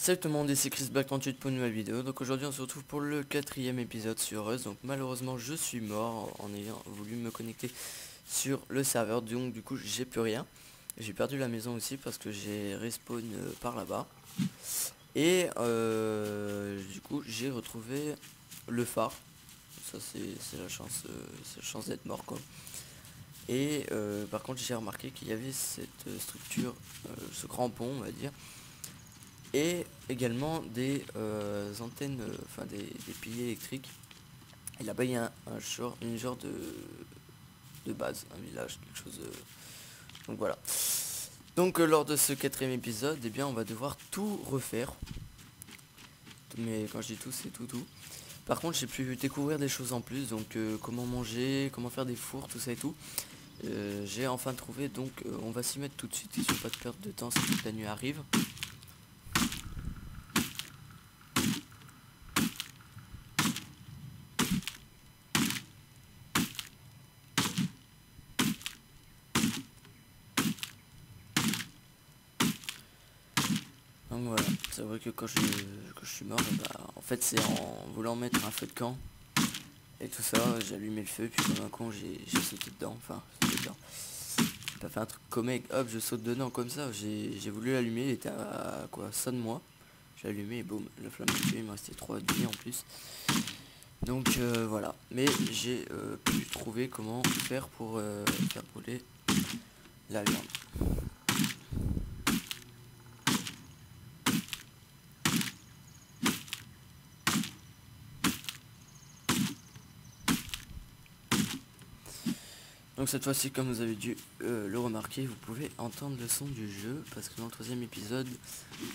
Salut tout le monde, ici Chris Black 38 pour une nouvelle vidéo. Donc aujourd'hui on se retrouve pour le 4e épisode sur Rust. Donc malheureusement je suis mort en ayant voulu me connecter sur le serveur. Donc du coup j'ai plus rien. J'ai perdu la maison aussi parce que j'ai respawn par là-bas. Et du coup j'ai retrouvé le phare. Ça c'est la chance d'être mort quoi. Et par contre j'ai remarqué qu'il y avait cette structure, ce grand pont on va dire. Et également des antennes, enfin des piliers électriques. Et là-bas il y a une genre de base, un village, quelque chose. Donc voilà. Donc lors de ce 4e épisode, eh bien on va devoir tout refaire. Mais quand je dis tout, c'est tout. Par contre j'ai pu découvrir des choses en plus, donc comment manger, comment faire des fours, tout ça et tout. J'ai enfin trouvé, donc on va s'y mettre tout de suite, histoire pas de perdre de temps si toute la nuit arrive. Donc voilà, c'est vrai que quand je suis mort, bah, en fait c'est en voulant mettre un feu de camp et tout ça, j'ai allumé le feu, puis comme un con j'ai sauté dedans, enfin sauté dedans. J'ai pas fait un truc comique, hop je saute dedans comme ça, j'ai voulu l'allumer, il était à quoi, ça de moi. J'ai allumé et boum, la flamme est tuée, il me restait 3 de vie en plus. Donc voilà, mais j'ai pu trouver comment faire pour faire brûler la viande. Donc cette fois-ci, comme vous avez dû le remarquer, vous pouvez entendre le son du jeu, parce que dans le 3e épisode,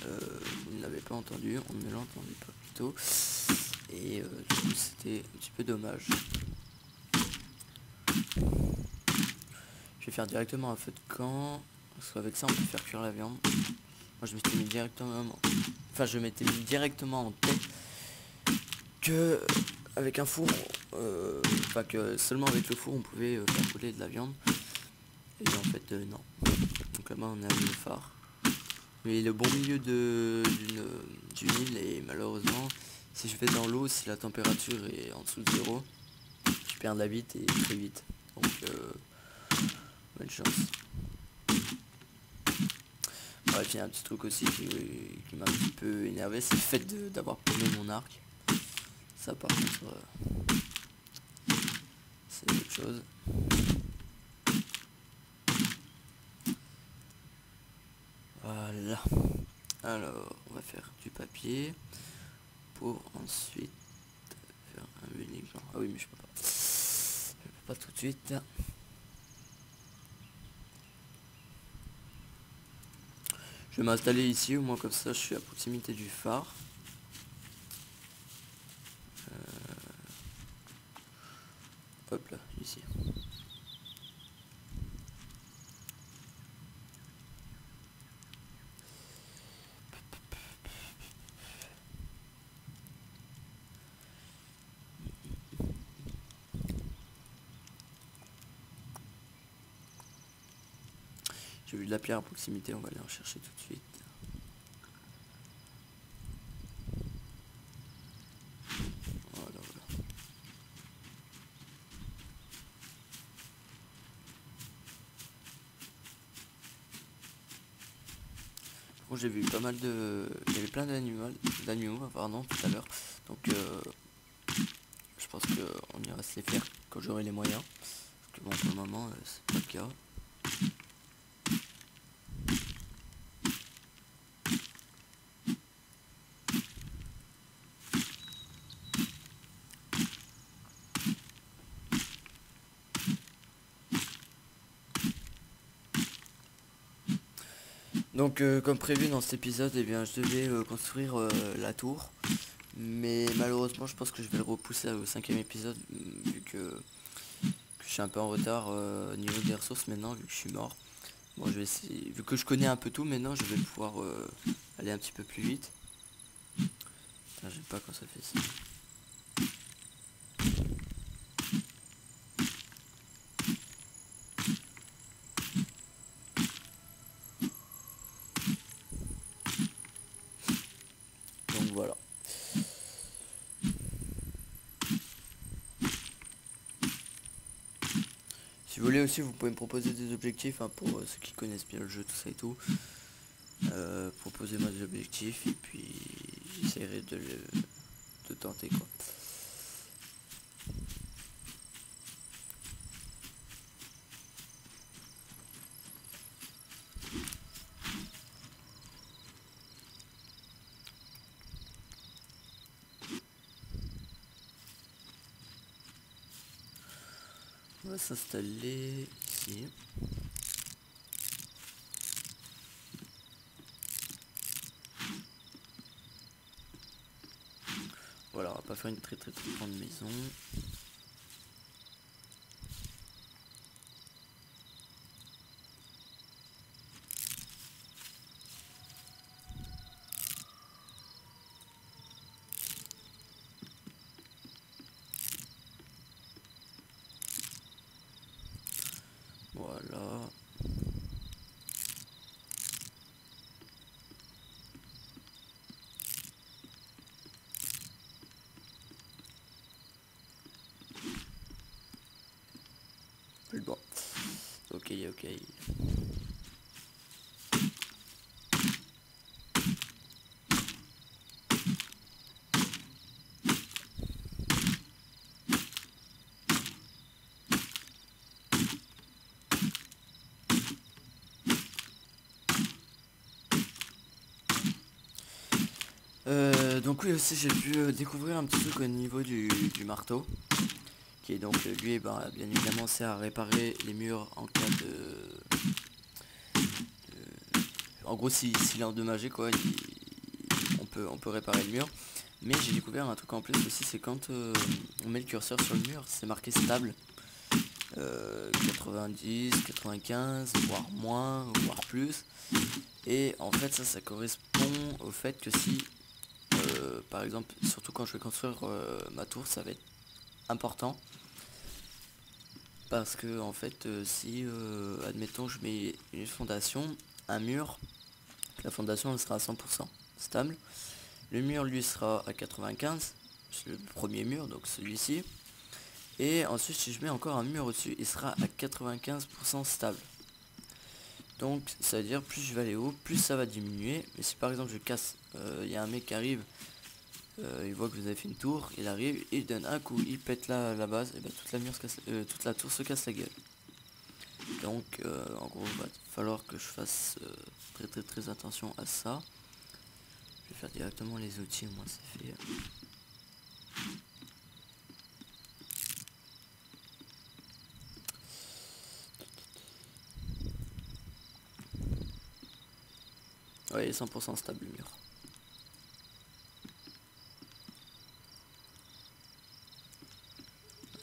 vous ne l'avez pas entendu, on ne l'entendait pas plutôt, et du coup c'était un petit peu dommage. Je vais faire directement un feu de camp, parce qu'avec ça on peut faire cuire la viande. Moi je m'étais mis directement, je m'étais mis directement en tête que avec un four, que seulement avec le four on pouvait faire brûler de la viande. Et en fait non. Donc là-bas on a le phare. Mais il est au bon milieu d'une île et malheureusement si je vais dans l'eau, si la température est en dessous de 0, je perds de la vite et très vite. Donc bonne chance. Bref, il y a un petit truc aussi qui m'a un petit peu énervé, c'est le fait d'avoir paumé mon arc. Ça par contre c'est autre chose. Voilà. Alors on va faire du papier pour ensuite faire un unique genre. Ah oui mais je peux pas. Je peux pas tout de suite. Je vais m'installer ici, au moins comme ça je suis à proximité du phare. Hop là, ici. J'ai vu de la pierre à proximité, on va aller en chercher tout de suite. Voilà, voilà. Bon, j'ai vu pas mal de... Il y avait plein d'animaux pardon, tout à l'heure. Donc je pense qu'on ira se les faire quand j'aurai les moyens. Parce que bon, pour le moment, c'est pas le cas. Donc comme prévu dans cet épisode, eh bien, je devais construire la tour. Mais malheureusement je pense que je vais le repousser au 5e épisode, vu que je suis un peu en retard au niveau des ressources maintenant, vu que je suis mort. Bon, je vais essayer, vu que je connais un peu tout maintenant, je vais pouvoir aller un petit peu plus vite. Putain, j'aime pas quand ça fait ça. vous voulez aussi, vous pouvez me proposer des objectifs, hein, pour ceux qui connaissent bien le jeu, tout ça et tout. Proposez-moi des objectifs et puis j'essaierai de tenter, quoi. On va s'installer ici. Voilà, on va pas faire une très grande maison. Voilà. Plus bon. Ok, ok. Donc oui, aussi j'ai pu découvrir un petit truc au niveau du marteau, qui est donc lui, bien évidemment sert à réparer les murs en cas en gros, s'il est endommagé, quoi, on peut réparer le mur. Mais j'ai découvert un truc en plus aussi, c'est quand on met le curseur sur le mur, c'est marqué stable. 90, 95, voire moins, voire plus. Et en fait ça correspond au fait que si par exemple, surtout quand je vais construire ma tour, ça va être important, parce que en fait si admettons je mets une fondation, un mur, la fondation elle sera à 100% stable, le mur lui sera à 95, c'est le premier mur, donc celui-ci, et ensuite si je mets encore un mur au-dessus, il sera à 95% stable. Donc ça veut dire plus je vais aller haut, plus ça va diminuer. Mais si par exemple je casse, il y a un mec qui arrive, il voit que vous avez fait une tour, il arrive, il donne un coup, il pète la base, et ben toute la tour se casse la gueule. Donc en gros il va falloir que je fasse très attention à ça. Je vais faire directement les outils, au moins c'est fait. Ouais, il est 100% stable le mur.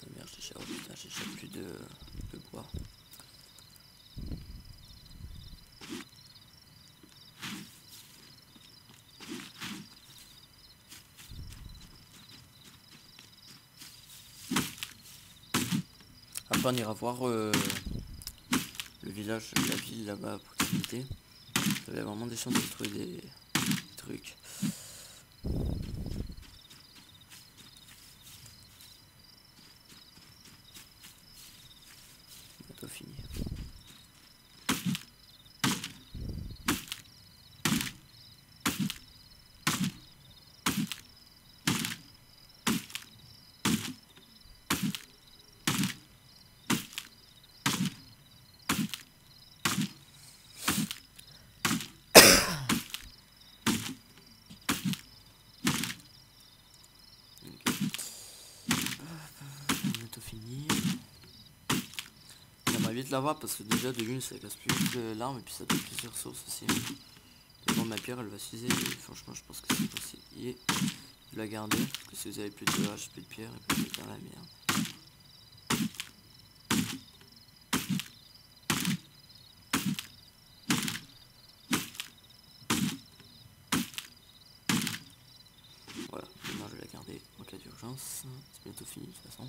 Ah, merde, oh, putain, j'ai déjà plus de bois. Après on ira voir le village, la ville là-bas à proximité. J'avais vraiment des chances de trouver des trucs. Bientôt fini. Bientôt fini. J'aimerais vite l'avoir parce que déjà de une ça casse plus vite l'arme et puis ça donne plusieurs ressources aussi. Et bon, ma pierre elle va s'user et franchement je pense que c'est conseillé de la garder, parce que si vous avez plus de hache, plus de pierre, et puis c'est dans la merde. Voilà, moi je vais la garder en cas d'urgence. C'est bientôt fini de toute façon.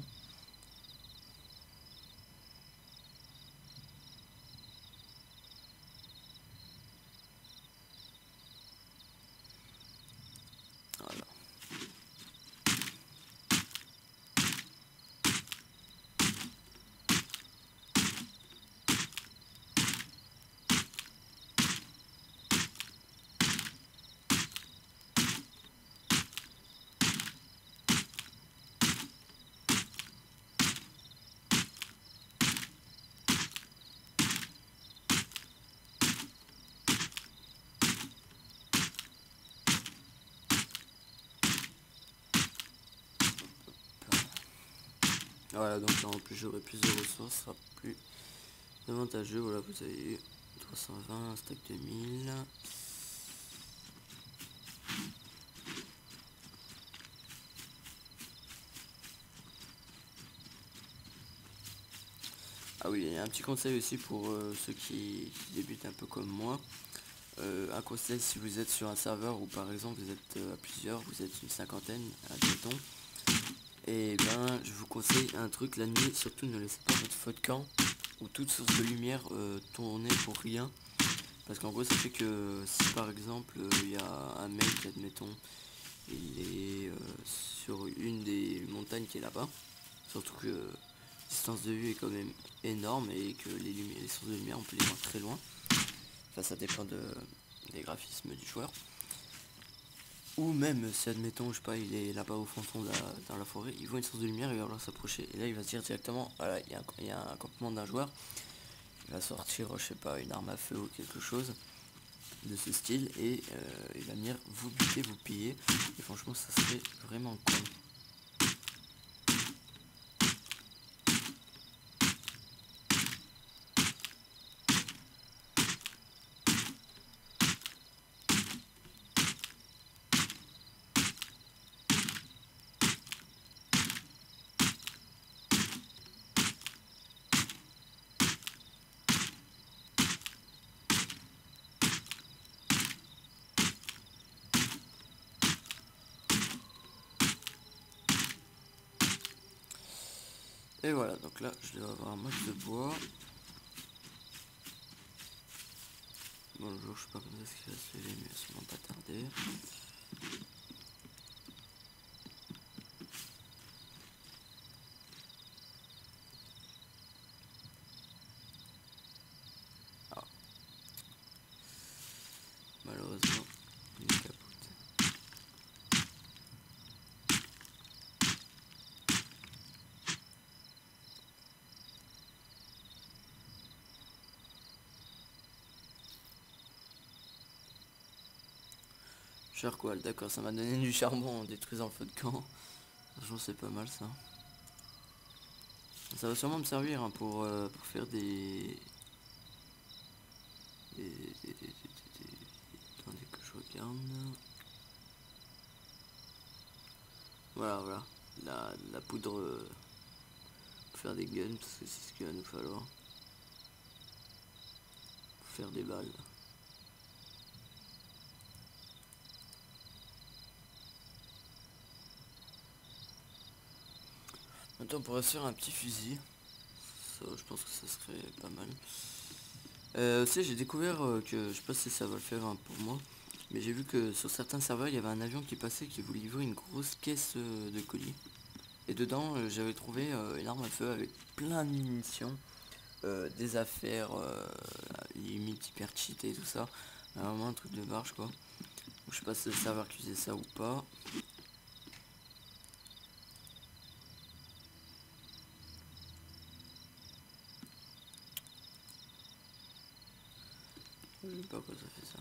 Voilà. Voilà, donc là en plus j'aurai plus de ressources, ce sera plus avantageux. Voilà, vous avez eu 320, un stack de 1000. Ah oui, il y a un petit conseil aussi pour ceux qui débutent un peu comme moi. Un conseil, si vous êtes sur un serveur où par exemple vous êtes à plusieurs, vous êtes une cinquantaine, admettons, et ben je vous conseille un truc la nuit, surtout ne laissez pas votre feu de camp ou toute source de lumière tourner pour rien. Parce qu'en gros ça fait que si par exemple il y a un mec, admettons, il est sur une des montagnes qui est là-bas, surtout que la distance de vue est quand même énorme et que les sources de lumière on peut les voir très loin. Enfin ça dépend des graphismes du joueur. Ou même si admettons, je sais pas, il est là-bas au fond dans la forêt, il voit une source de lumière, il va vouloir s'approcher. Et là il va se dire directement, voilà, il y a un campement d'un joueur, il va sortir, je sais pas, une arme à feu ou quelque chose de ce style et il va venir vous buter, vous piller. Et franchement ça serait vraiment con. Et voilà, donc là je dois avoir un max de bois. Bonjour, je sais pas quand est-ce qu'il va se lever, mais sûrement pas tarder. Ah, malheureusement, il est capote. Charcoal, d'accord, ça m'a donné du charbon en détruisant le feu de camp. Franchement c'est pas mal ça. Ça va sûrement me servir hein, pour faire Attendez que je regarde. Voilà, voilà. La poudre pour faire des guns, parce que c'est ce qu'il va nous falloir. Pour faire des balles. Maintenant on pourrait se faire un petit fusil. Ça, je pense que ça serait pas mal. Aussi j'ai découvert que, je sais pas si ça va le faire hein, pour moi, mais j'ai vu que sur certains serveurs il y avait un avion qui passait qui voulait livrer une grosse caisse de colis. Et dedans j'avais trouvé une arme à feu avec plein de munitions, des affaires limite hyper cheatées et tout ça. Vraiment un truc de marche quoi. Je sais pas si c'est le serveur qui faisait ça ou pas. Je sais pas quoi ça fait ça.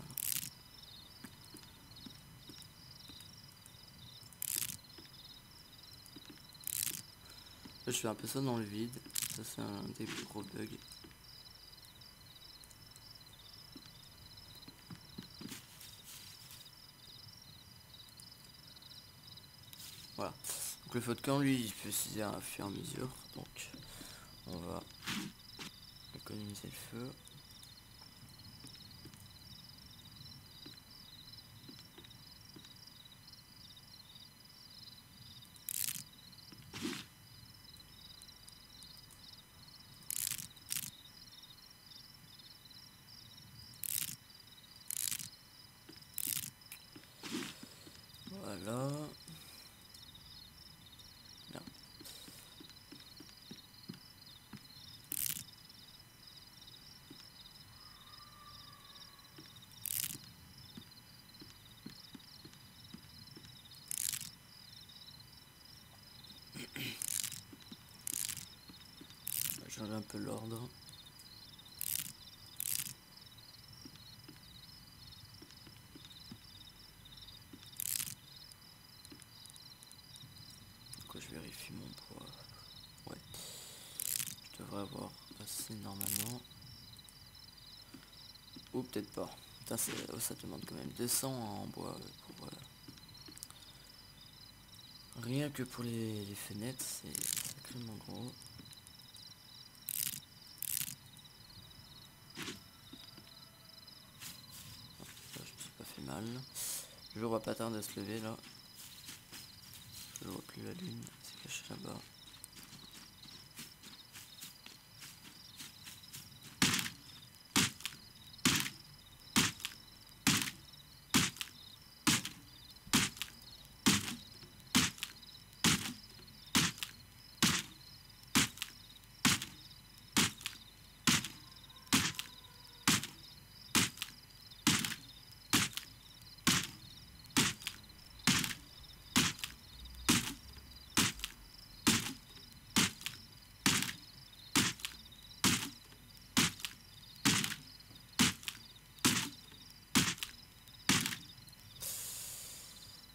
Là, je fais un peu ça dans le vide. Ça c'est un des plus gros bugs. Voilà. Donc le feu de camp lui il peut s'utiliser à fur et à mesure. Donc on va économiser le feu. Voilà. Bien. Je change un peu l'ordre. Pourquoi je vérifie mon poids. Ouais. devrait avoir assez normalement. Ou peut-être pas. Putain, ça demande quand même 200 en bois pour... rien que pour les fenêtres, c'est sacrément gros. Ça, je me suis pas fait mal. Le jour va pas tarder à se lever là. Je vois plus la lune, c'est caché là-bas.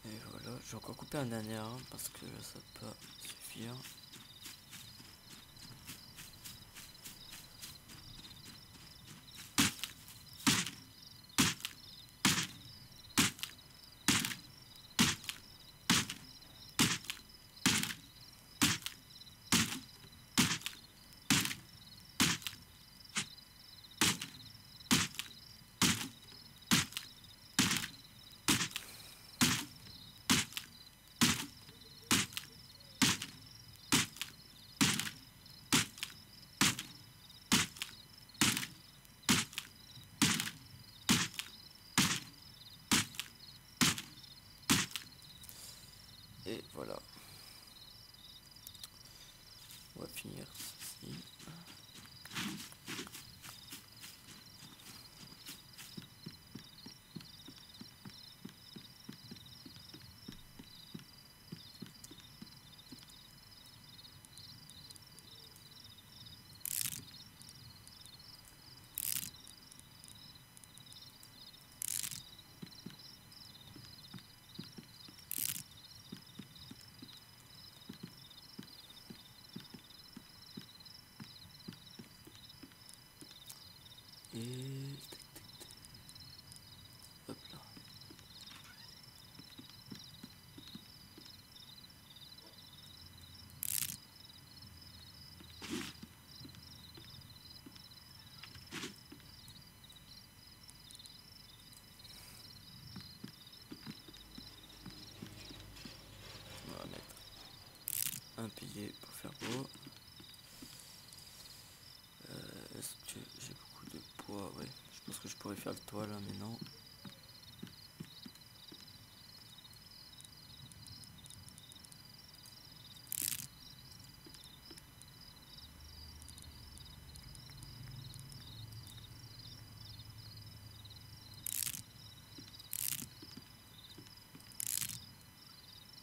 Et voilà, j'ai encore coupé un dernier arbre parce que ça va pas suffire. Et voilà. On va finir ceci. Et hop là. On va mettre un pilier pour faire beau. Est-ce que j'ai beaucoup de bois? Ouais, je pense que je pourrais faire le toit là, mais non.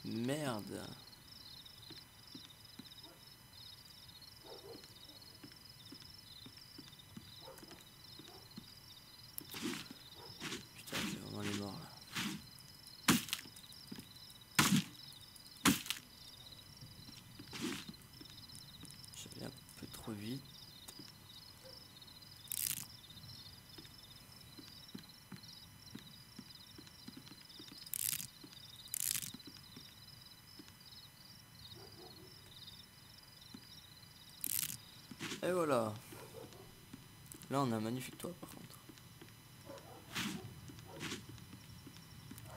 Merde. Putain, j'ai vraiment les morts là. J'allais un peu trop vite. Et voilà. Là on a un magnifique toit par contre.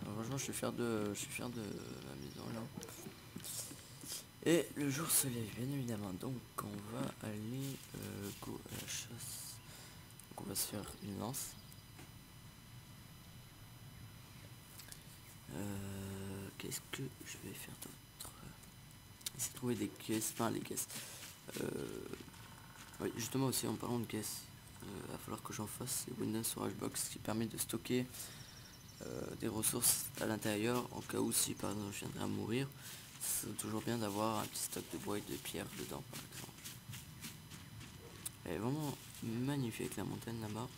Franchement je suis fier de ma maison là. Et le jour se lève bien évidemment, donc on va aller go à la chasse. Donc on va se faire une lance. Qu'est-ce que je vais faire d'autre? Essayer de trouver des caisses, enfin les caisses. Oui, justement aussi en parlant de caisses, va falloir que j'en fasse les Windows Storage Box qui permet de stocker des ressources à l'intérieur en cas où si par exemple je viendrais à mourir. C'est toujours bien d'avoir un petit stock de bois et de pierres dedans par exemple. Elle est vraiment magnifique la montagne là-bas,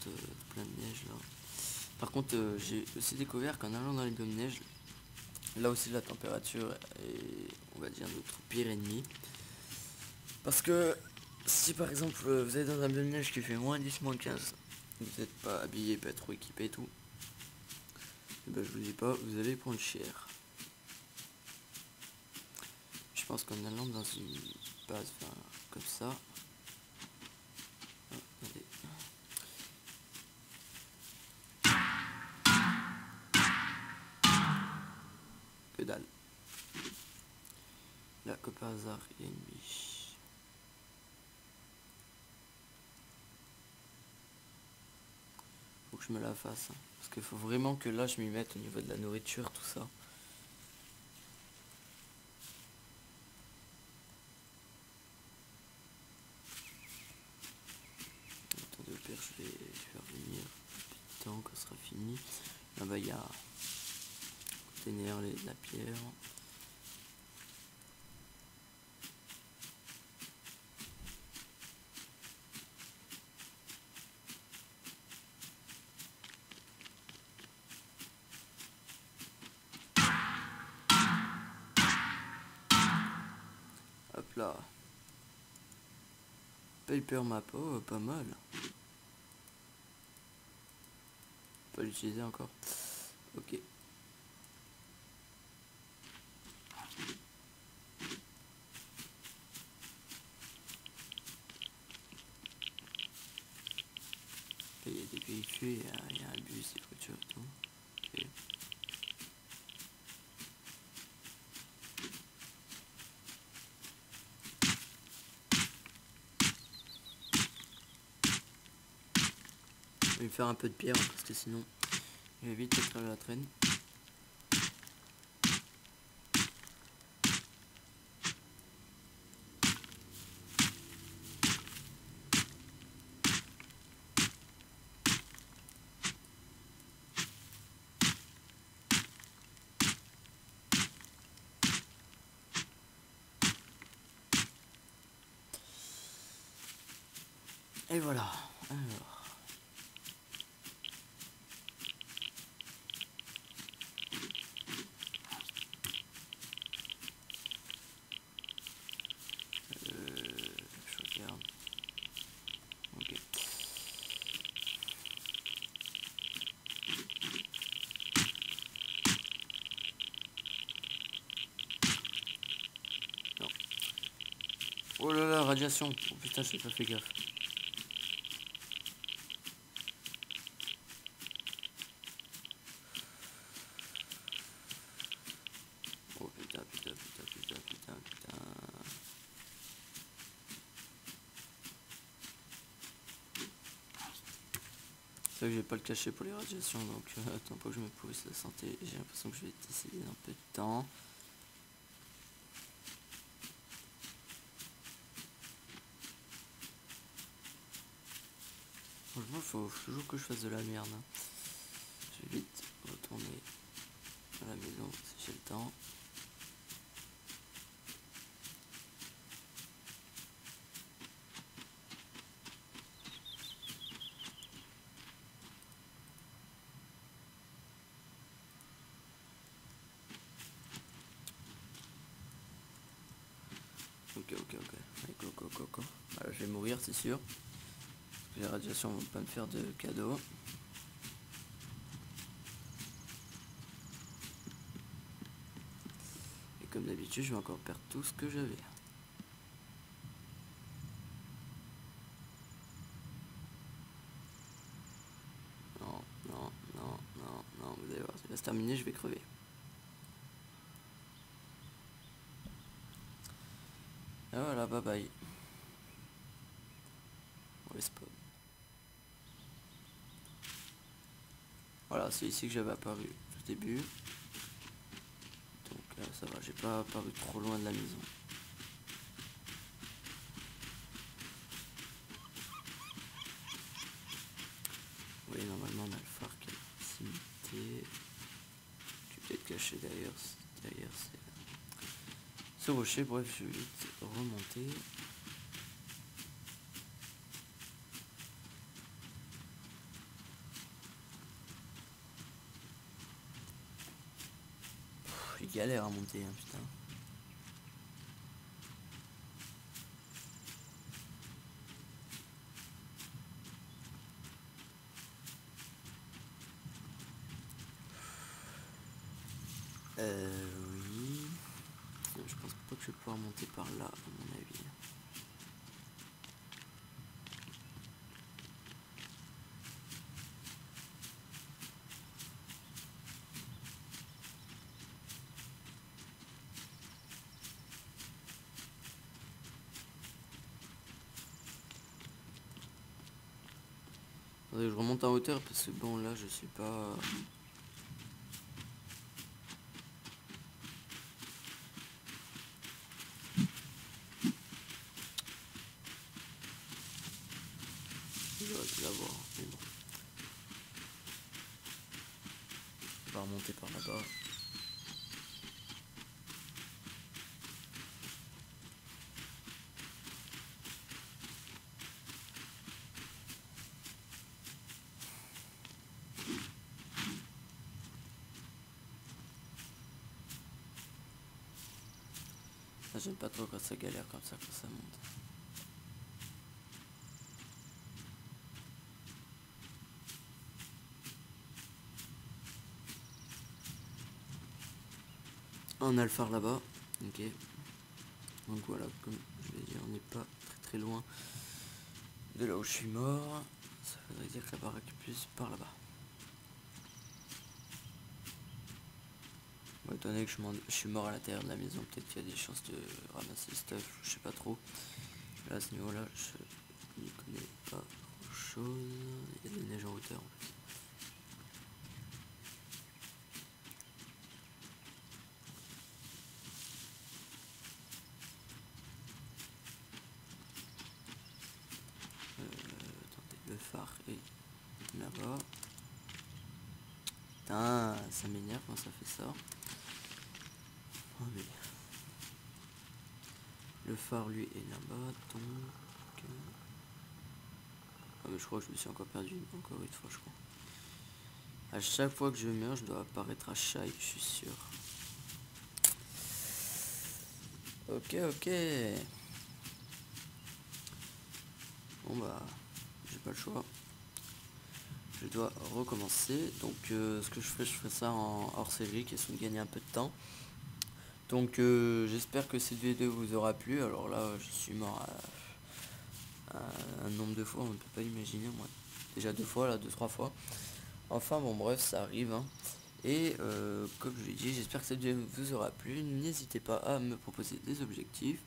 plein de neige là. Par contre j'ai aussi découvert qu'en allant dans les biomes neige, là aussi la température est, on va dire, notre pire ennemi. Parce que Si par exemple vous êtes dans un blind neige qui fait moins 10, moins 15, vous n'êtes pas habillé, pas trop équipé et tout, et ben je vous dis pas, vous allez prendre cher. Je pense qu'en allant dans une base, enfin, comme ça, oh, attendez. Que dalle. Là, que par hasard, il y a une biche. Faut que je me la fasse. Hein. Parce qu'il faut vraiment que là, je m'y mette au niveau de la nourriture, tout ça. Attendez, au pire, je vais revenir plus de temps quand ce sera fini. Là-bas, il y a container, la pierre. Hop là. Paper map, oh, pas mal. Pas l'utiliser encore. Ok. Il y a des véhicules, il y a un bus, des voitures et tout. Ok. Je vais me faire un peu de pierre parce que sinon je vais vite être à la traîne. Et voilà. Alors. Je regarde. Ok. Non. Oh là là, radiation. Oh putain, j'ai pas fait gaffe. Oh putain, putain, putain, putain, putain, putain. C'est vrai que je vais pas le cacher pour les radiations, donc attends pas que je me pose la santé. J'ai l'impression que je vais décéder dans peu de temps. Franchement, faut toujours que je fasse de la merde. Hein. Je vais vite retourner à la maison si j'ai le temps. Ok. Allez, go. Voilà, je vais mourir, c'est sûr. Les radiations vont pas me faire de cadeaux. Et comme d'habitude, je vais encore perdre tout ce que j'avais. Non, vous allez voir, ça va se terminer, je vais crever. Et voilà, bye bye. On laisse pas. Voilà, c'est ici que j'avais apparu au début. Donc ça va, j'ai pas apparu trop loin de la maison. Oui, normalement on a le phare qui est à proximité. Tu peux être caché derrière ce rocher. Bref, je vais vite remonter. Il galère à monter, hein, putain. Oui. Je pense pas que je vais pouvoir monter par là, à mon avis. Attendez, je remonte en hauteur parce que bon là je suis pas... J'aurais pu l'avoir, mais bon. On va remonter par là-bas. J'aime pas trop quand ça galère comme ça, quand ça monte. On a le phare là-bas. Ok. Donc voilà, comme je l'ai dit, on n'est pas très loin de là où je suis mort. Ça voudrait dire que la baraque est plus par là-bas. Bon, étant donné que je suis mort à l'intérieur de la maison, peut-être qu'il y a des chances de ramasser le stuff, je sais pas trop. Là, à ce niveau-là, je n'y connais pas grand-chose. Il y a de la neige en hauteur en fait. Attendez, le phare est là-bas. Putain, ça m'énerve quand ça fait ça. Oh, mais... Le phare lui est là-bas, donc... Ah mais je crois que je me suis encore perdu, encore une fois je crois. À chaque fois que je meurs, je dois apparaître à Shai, je suis sûr. Ok, ok. Bon bah, j'ai pas le choix. Je dois recommencer. Donc ce que je ferai ça en hors série, question de gagner un peu de temps. Donc j'espère que cette vidéo vous aura plu. Alors là, je suis mort à un nombre de fois, on ne peut pas imaginer, moi. Déjà 2 fois, là, 2-3 fois. Enfin bon bref, ça arrive. Hein. Et comme je l'ai dit, j'espère que cette vidéo vous aura plu. N'hésitez pas à me proposer des objectifs.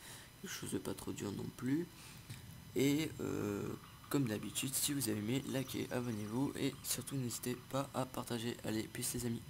Quelque chose de pas trop dur non plus. Et comme d'habitude, si vous avez aimé, likez, abonnez-vous. Et surtout n'hésitez pas à partager. Allez, peace les amis.